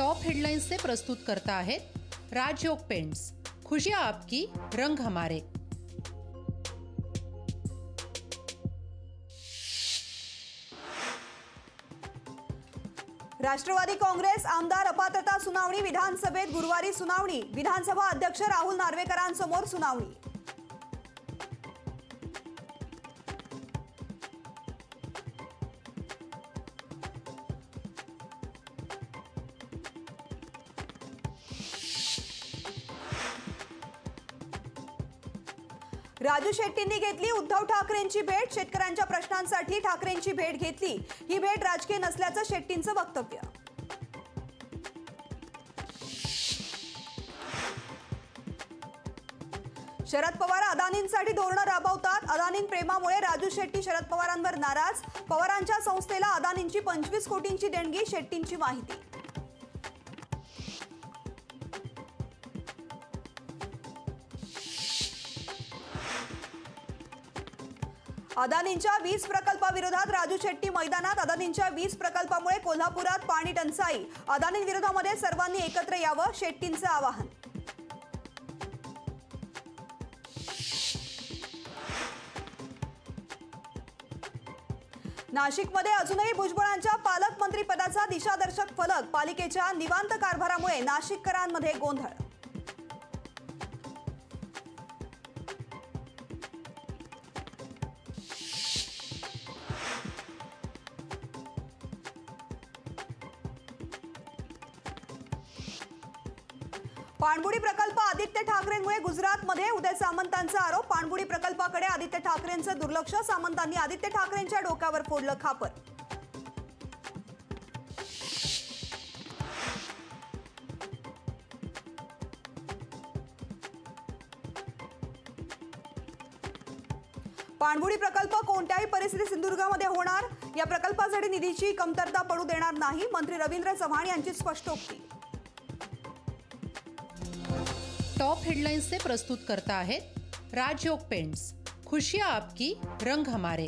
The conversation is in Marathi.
टॉप हेडलाइन्स से प्रस्तुत करता है राजयोग पेंट्स। खुशियां आपकी, रंग हमारे। राष्ट्रवादी काँग्रेस आमदार अपात्रता सुनावणी विधानसभेत गुरुवारी सुनावणी। विधानसभा अध्यक्ष राहुल नार्वेकरांसमोर सुनावणी। राजू शेट्टींनी घेतली उद्धव ठाकरेंची भेट। शेतकऱ्यांच्या प्रश्नांसाठी ठाकरेंची भेट घेतली। ही भेट राजकीय नसल्याचं शेट्टींचं वक्तव्य। शरद पवार अदानींसाठी धोरणं राबवतात। अदानी प्रेमामुळे राजू शेट्टी शरद पवारांवर नाराज। पवारांच्या संस्थेला अदानींची 25 कोटींची देणगी। शेट्टींची माहिती। अदानींच्या वीज प्रकल्पाविरोधात राजू शेट्टी मैदानात। अदानींच्या वीज प्रकल्पामुळे कोल्हापुरात पाणी टंचाई। अदानींविरोधामध्ये सर्वांनी एकत्र यावं, शेट्टींचं आवाहन। नाशिकमध्ये अजूनही भुजबळांच्या पालकमंत्रीपदाचा दिशादर्शक फलक। पालिकेच्या निवांत कारभारामुळे नाशिककरांमध्ये गोंधळ। पाणबुडी प्रकल्प आदित्य ठाकरेंमुळे गुजरातमध्ये उदय सामंतांचा आरोप। पाणबुडी प्रकल्पाकडे आदित्य ठाकरेंचं दुर्लक्ष। सामंतांनी आदित्य ठाकरेंच्या डोक्यावर फोडलं खापर। पाणबुडी प्रकल्प कोणत्याही परिस्थितीत सिंधुदुर्गामध्ये होणार। या प्रकल्पासाठी निधीची कमतरता पडू देणार नाही। मंत्री रवींद्र चव्हाण यांची स्पष्टोक्ती। टॉप हेडलाइन्स से प्रस्तुत करता है राजयोग पेंट्स। खुशियां आपकी, रंग हमारे।